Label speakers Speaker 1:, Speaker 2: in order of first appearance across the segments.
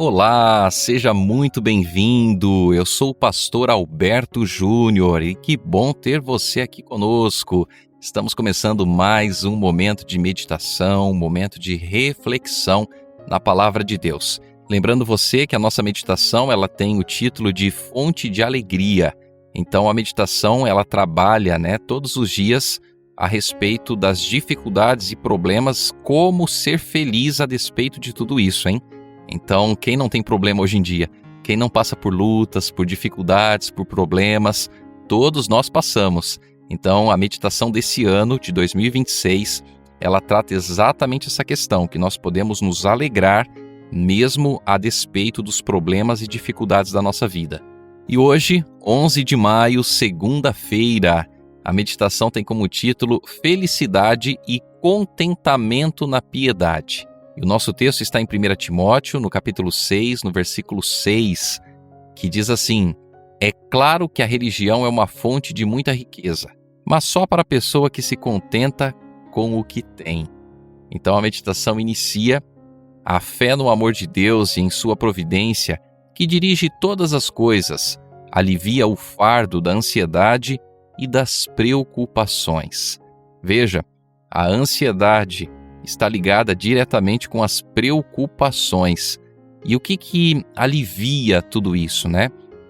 Speaker 1: Olá, seja muito bem-vindo. Eu sou o pastor Alberto Júnior e que bom ter você aqui conosco. Estamos começando mais um momento de meditação, um momento de reflexão na palavra de Deus. Lembrando você que a nossa meditação ela tem o título de Fonte de Alegria. Então a meditação ela trabalha, todos os dias a respeito das dificuldades e problemas, como ser feliz a despeito de tudo isso, hein? Então, quem não tem problema hoje em dia? Quem não passa por lutas, por dificuldades, por problemas? Todos nós passamos. Então, a meditação desse ano, de 2026, ela trata exatamente essa questão, que nós podemos nos alegrar mesmo a despeito dos problemas e dificuldades da nossa vida. E hoje, 11 de maio, segunda-feira, a meditação tem como título Felicidade e Contentamento na Piedade. E o nosso texto está em 1 Timóteo, no capítulo 6, no versículo 6, que diz assim: É claro que a religião é uma fonte de muita riqueza, mas só para a pessoa que se contenta com o que tem. Então a meditação inicia a fé no amor de Deus e em sua providência, que dirige todas as coisas, alivia o fardo da ansiedade e das preocupações. Veja, a ansiedade está ligada diretamente com as preocupações. E o que alivia tudo isso,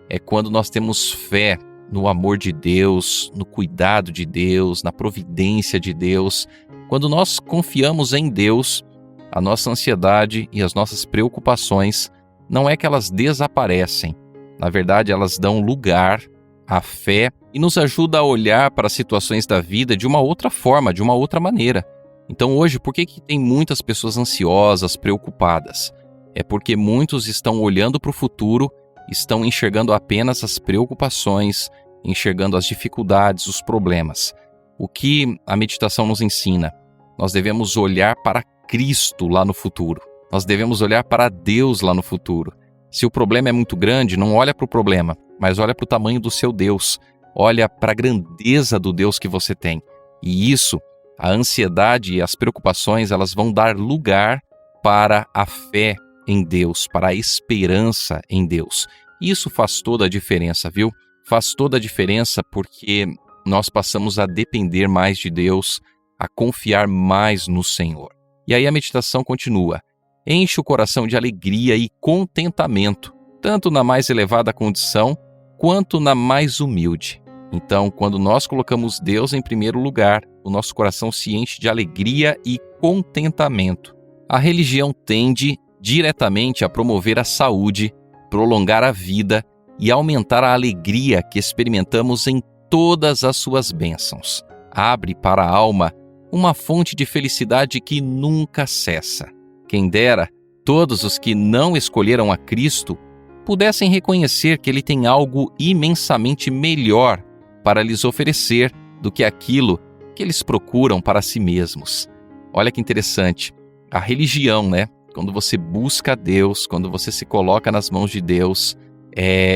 Speaker 1: É quando nós temos fé no amor de Deus, no cuidado de Deus, na providência de Deus. Quando nós confiamos em Deus, a nossa ansiedade e as nossas preocupações não é que elas desaparecem. Na verdade, elas dão lugar à fé e nos ajuda a olhar para as situações da vida de uma outra forma, de uma outra maneira. Então hoje, por que tem muitas pessoas ansiosas, preocupadas? É porque muitos estão olhando para o futuro, estão enxergando apenas as preocupações, enxergando as dificuldades, os problemas. O que a meditação nos ensina? Nós devemos olhar para Cristo lá no futuro. Nós devemos olhar para Deus lá no futuro. Se o problema é muito grande, não olha para o problema, mas olha para o tamanho do seu Deus. Olha para a grandeza do Deus que você tem. E isso, a ansiedade e as preocupações, elas vão dar lugar para a fé em Deus, para a esperança em Deus. Isso faz toda a diferença, viu? Faz toda a diferença porque nós passamos a depender mais de Deus, a confiar mais no Senhor. E aí a meditação continua. Enche o coração de alegria e contentamento, tanto na mais elevada condição, quanto na mais humilde. Então, quando nós colocamos Deus em primeiro lugar, o nosso coração se enche de alegria e contentamento. A religião tende diretamente a promover a saúde, prolongar a vida e aumentar a alegria que experimentamos em todas as suas bênçãos. Abre para a alma uma fonte de felicidade que nunca cessa. Quem dera, todos os que não escolheram a Cristo pudessem reconhecer que Ele tem algo imensamente melhor para lhes oferecer do que aquilo que eles procuram para si mesmos. Olha que interessante, a religião, Quando você busca Deus, quando você se coloca nas mãos de Deus,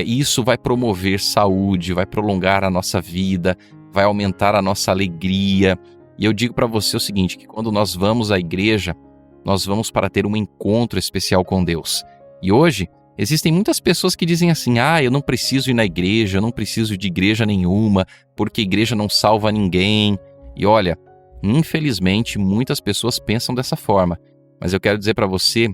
Speaker 1: isso vai promover saúde, vai prolongar a nossa vida, vai aumentar a nossa alegria. E eu digo para você o seguinte, que quando nós vamos à igreja, nós vamos para ter um encontro especial com Deus. E hoje, existem muitas pessoas que dizem assim, eu não preciso ir na igreja, eu não preciso de igreja nenhuma, porque igreja não salva ninguém. E olha, infelizmente, muitas pessoas pensam dessa forma. Mas eu quero dizer para você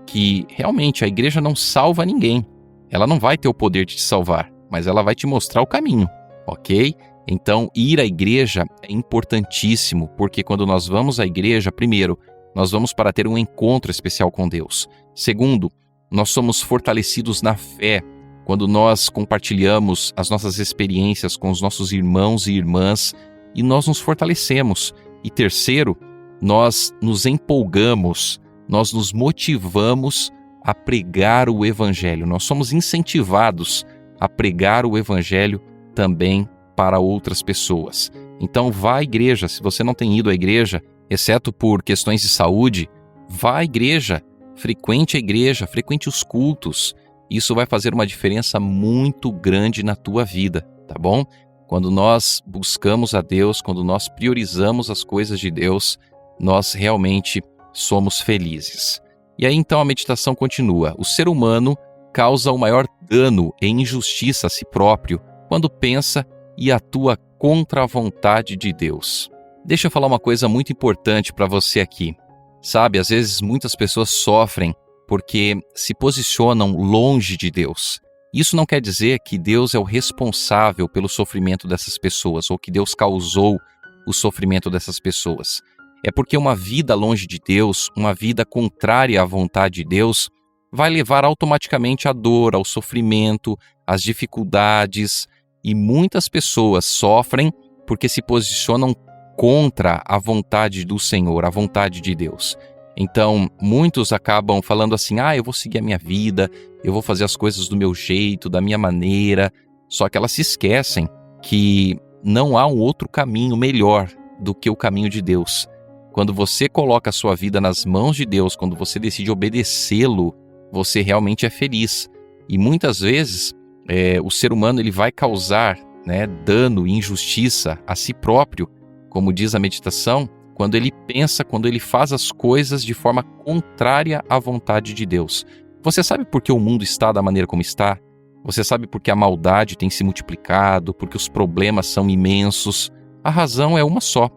Speaker 1: que realmente a igreja não salva ninguém. Ela não vai ter o poder de te salvar, mas ela vai te mostrar o caminho, ok? Então, ir à igreja é importantíssimo, porque quando nós vamos à igreja, primeiro, nós vamos para ter um encontro especial com Deus. Segundo, nós somos fortalecidos na fé quando nós compartilhamos as nossas experiências com os nossos irmãos e irmãs e nós nos fortalecemos. E terceiro, nós nos empolgamos, nós nos motivamos a pregar o Evangelho. Nós somos incentivados a pregar o Evangelho também para outras pessoas. Então vá à igreja. Se você não tem ido à igreja, exceto por questões de saúde, vá à igreja, frequente a igreja, frequente os cultos. Isso vai fazer uma diferença muito grande na tua vida, tá bom? Quando nós buscamos a Deus, quando nós priorizamos as coisas de Deus, nós realmente somos felizes. E aí então a meditação continua. O ser humano causa o maior dano e injustiça a si próprio quando pensa e atua contra a vontade de Deus. Deixa eu falar uma coisa muito importante para você aqui. Sabe, às vezes muitas pessoas sofrem porque se posicionam longe de Deus. Isso não quer dizer que Deus é o responsável pelo sofrimento dessas pessoas ou que Deus causou o sofrimento dessas pessoas. É porque uma vida longe de Deus, uma vida contrária à vontade de Deus, vai levar automaticamente à dor, ao sofrimento, às dificuldades. E muitas pessoas sofrem porque se posicionam contra a vontade do Senhor, a vontade de Deus. Então, muitos acabam falando assim, eu vou seguir a minha vida, eu vou fazer as coisas do meu jeito, da minha maneira. Só que elas se esquecem que não há um outro caminho melhor do que o caminho de Deus. Quando você coloca a sua vida nas mãos de Deus, quando você decide obedecê-lo, você realmente é feliz. E muitas vezes, o ser humano ele vai causar dano e injustiça a si próprio, como diz a meditação, quando ele pensa, quando ele faz as coisas de forma contrária à vontade de Deus. Você sabe por que o mundo está da maneira como está? Você sabe por que a maldade tem se multiplicado, por que os problemas são imensos? A razão é uma só.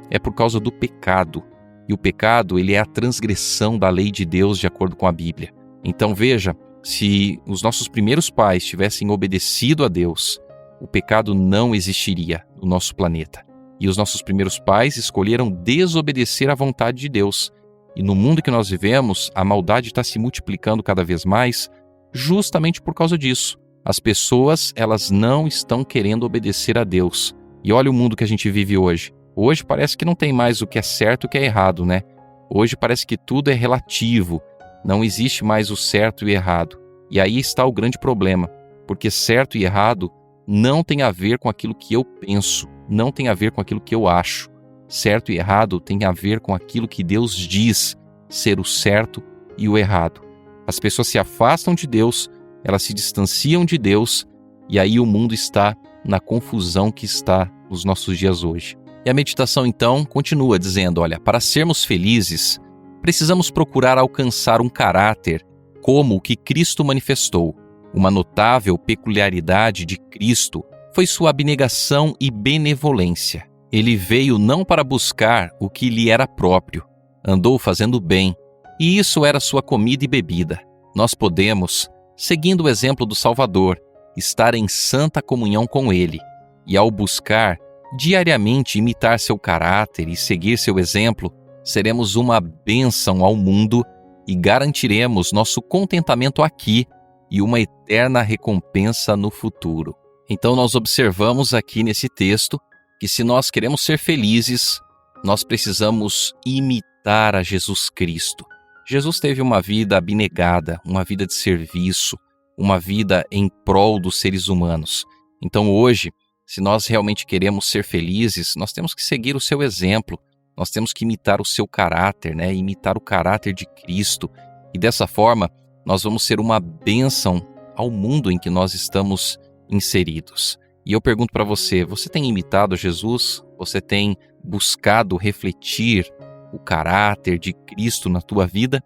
Speaker 1: É por causa do pecado. E o pecado, ele é a transgressão da lei de Deus de acordo com a Bíblia. Então veja, se os nossos primeiros pais tivessem obedecido a Deus, o pecado não existiria no nosso planeta. E os nossos primeiros pais escolheram desobedecer à vontade de Deus. E no mundo que nós vivemos, a maldade está se multiplicando cada vez mais justamente por causa disso. As pessoas, elas não estão querendo obedecer a Deus. E olha o mundo que a gente vive hoje. Hoje parece que não tem mais o que é certo e o que é errado, né? Hoje parece que tudo é relativo. Não existe mais o certo e o errado. E aí está o grande problema. Porque certo e errado não tem a ver com aquilo que eu penso. Não tem a ver com aquilo que eu acho. Certo e errado tem a ver com aquilo que Deus diz ser o certo e o errado. As pessoas se afastam de Deus, elas se distanciam de Deus, e aí o mundo está na confusão que está nos nossos dias hoje. E a meditação então continua dizendo, para sermos felizes, precisamos procurar alcançar um caráter como o que Cristo manifestou. Uma notável peculiaridade de Cristo foi sua abnegação e benevolência. Ele veio não para buscar o que lhe era próprio, andou fazendo bem, e isso era sua comida e bebida. Nós podemos, seguindo o exemplo do Salvador, estar em santa comunhão com Ele, e ao buscar diariamente imitar seu caráter e seguir seu exemplo, seremos uma bênção ao mundo e garantiremos nosso contentamento aqui e uma eterna recompensa no futuro. Então nós observamos aqui nesse texto que se nós queremos ser felizes, nós precisamos imitar a Jesus Cristo. Jesus teve uma vida abnegada, uma vida de serviço, uma vida em prol dos seres humanos. Então hoje, se nós realmente queremos ser felizes, nós temos que seguir o seu exemplo, nós temos que imitar o seu caráter, imitar o caráter de Cristo. E dessa forma, nós vamos ser uma bênção ao mundo em que nós estamos inseridos. E eu pergunto para você, você tem imitado Jesus? Você tem buscado refletir o caráter de Cristo na tua vida?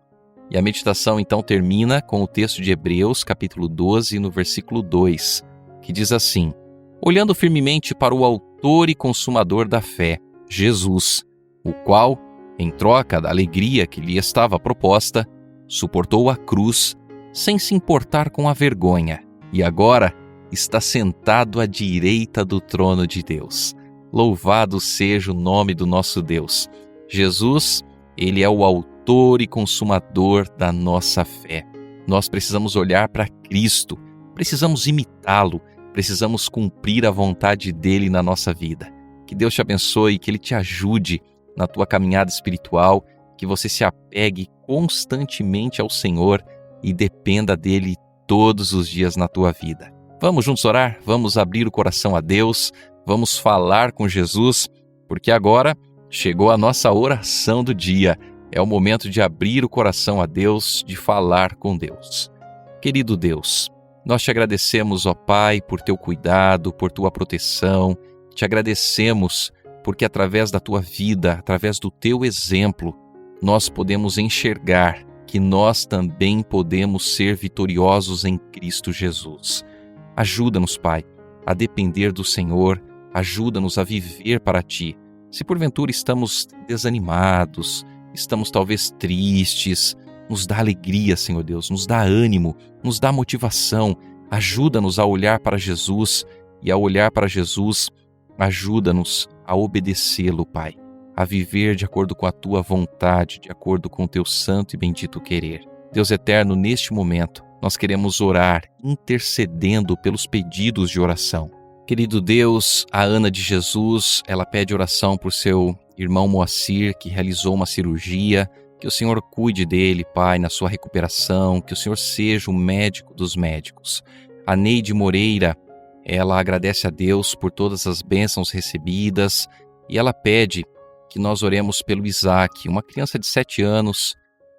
Speaker 1: E a meditação então termina com o texto de Hebreus, capítulo 12, no versículo 2, que diz assim: olhando firmemente para o autor e consumador da fé, Jesus, o qual, em troca da alegria que lhe estava proposta, suportou a cruz, sem se importar com a vergonha, e agora está sentado à direita do trono de Deus. Louvado seja o nome do nosso Deus. Jesus, ele é o autor e consumador da nossa fé. Nós precisamos olhar para Cristo, precisamos imitá-lo, precisamos cumprir a vontade dele na nossa vida. Que Deus te abençoe, que ele te ajude na tua caminhada espiritual, que você se apegue constantemente ao Senhor e dependa dele todos os dias na tua vida. Vamos juntos orar? Vamos abrir o coração a Deus, vamos falar com Jesus, porque agora chegou a nossa oração do dia. É o momento de abrir o coração a Deus, de falar com Deus. Querido Deus, nós te agradecemos, ó Pai, por teu cuidado, por tua proteção. Te agradecemos porque através da tua vida, através do teu exemplo, nós podemos enxergar que nós também podemos ser vitoriosos em Cristo Jesus. Ajuda-nos, Pai, a depender do Senhor, ajuda-nos a viver para Ti. Se porventura estamos desanimados, estamos talvez tristes, nos dá alegria, Senhor Deus, nos dá ânimo, nos dá motivação, ajuda-nos a olhar para Jesus e, ao olhar para Jesus, ajuda-nos a obedecê-lo, Pai, a viver de acordo com a Tua vontade, de acordo com o Teu santo e bendito querer. Deus eterno, neste momento, nós queremos orar, intercedendo pelos pedidos de oração. Querido Deus, a Ana de Jesus, ela pede oração por seu irmão Moacir, que realizou uma cirurgia. Que o Senhor cuide dele, Pai, na sua recuperação, que o Senhor seja o médico dos médicos. A Neide Moreira, ela agradece a Deus por todas as bênçãos recebidas e ela pede que nós oremos pelo Isaac, uma criança de 7 anos.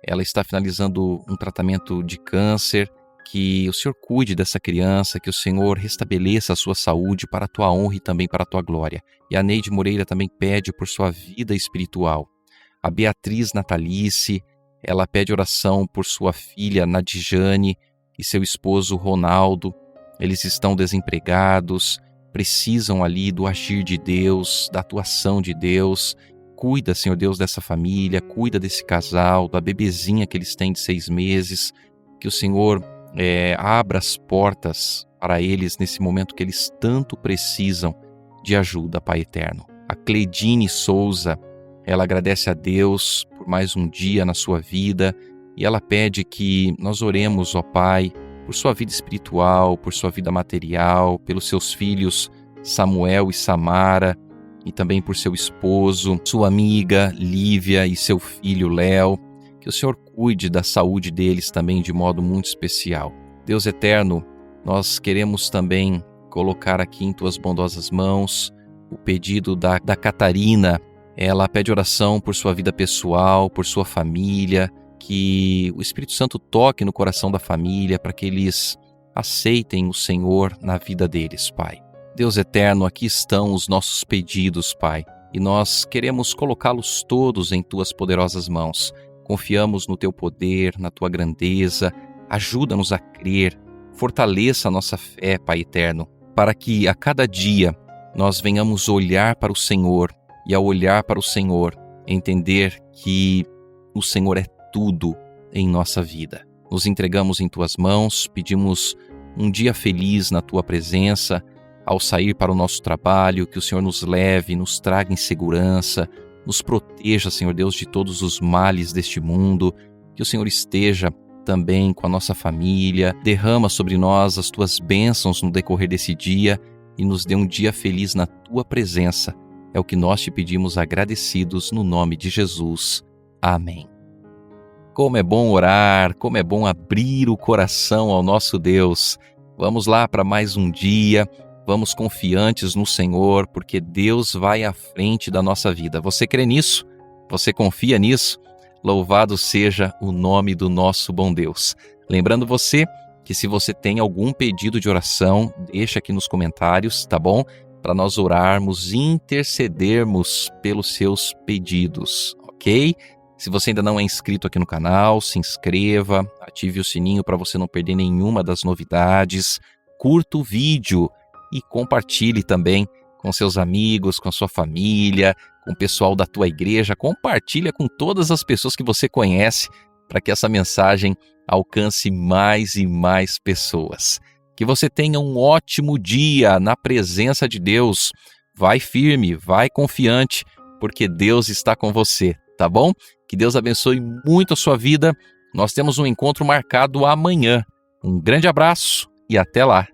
Speaker 1: Ela está finalizando um tratamento de câncer. Que o Senhor cuide dessa criança, que o Senhor restabeleça a sua saúde para a Tua honra e também para a Tua glória. E a Neide Moreira também pede por sua vida espiritual. A Beatriz Natalice, ela pede oração por sua filha Nadijane e seu esposo Ronaldo. Eles estão desempregados, precisam ali do agir de Deus, da atuação de Deus. Cuida, Senhor Deus, dessa família, cuida desse casal, da bebezinha que eles têm de 6 meses. Que o Senhor abra as portas para eles nesse momento que eles tanto precisam de ajuda, Pai eterno. A Cleidine Souza, ela agradece a Deus por mais um dia na sua vida e ela pede que nós oremos, ó Pai, por sua vida espiritual, por sua vida material, pelos seus filhos Samuel e Samara e também por seu esposo, sua amiga Lívia e seu filho Léo. Que o Senhor cuide da saúde deles também de modo muito especial. Deus eterno, nós queremos também colocar aqui em Tuas bondosas mãos o pedido da Catarina. Ela pede oração por sua vida pessoal, por sua família, que o Espírito Santo toque no coração da família para que eles aceitem o Senhor na vida deles, Pai. Deus eterno, aqui estão os nossos pedidos, Pai, e nós queremos colocá-los todos em Tuas poderosas mãos. Confiamos no Teu poder, na Tua grandeza, ajuda-nos a crer, fortaleça a nossa fé, Pai eterno, para que a cada dia nós venhamos olhar para o Senhor e, ao olhar para o Senhor, entender que o Senhor é tudo em nossa vida. Nos entregamos em Tuas mãos, pedimos um dia feliz na Tua presença, ao sair para o nosso trabalho, que o Senhor nos leve, nos traga em segurança, nos proteja, Senhor Deus, de todos os males deste mundo, que o Senhor esteja também com a nossa família, derrama sobre nós as Tuas bênçãos no decorrer desse dia e nos dê um dia feliz na Tua presença. É o que nós Te pedimos agradecidos no nome de Jesus. Amém. Como é bom orar, como é bom abrir o coração ao nosso Deus. Vamos lá para mais um dia, vamos confiantes no Senhor, porque Deus vai à frente da nossa vida. Você crê nisso? Você confia nisso? Louvado seja o nome do nosso bom Deus. Lembrando você que se você tem algum pedido de oração, deixa aqui nos comentários, tá bom? Para nós orarmos e intercedermos pelos seus pedidos, ok? Se você ainda não é inscrito aqui no canal, se inscreva, ative o sininho para você não perder nenhuma das novidades, curta o vídeo e compartilhe também com seus amigos, com a sua família, com o pessoal da tua igreja. Compartilha com todas as pessoas que você conhece para que essa mensagem alcance mais e mais pessoas. Que você tenha um ótimo dia na presença de Deus. Vai firme, vai confiante, porque Deus está com você, tá bom? Que Deus abençoe muito a sua vida. Nós temos um encontro marcado amanhã. Um grande abraço e até lá.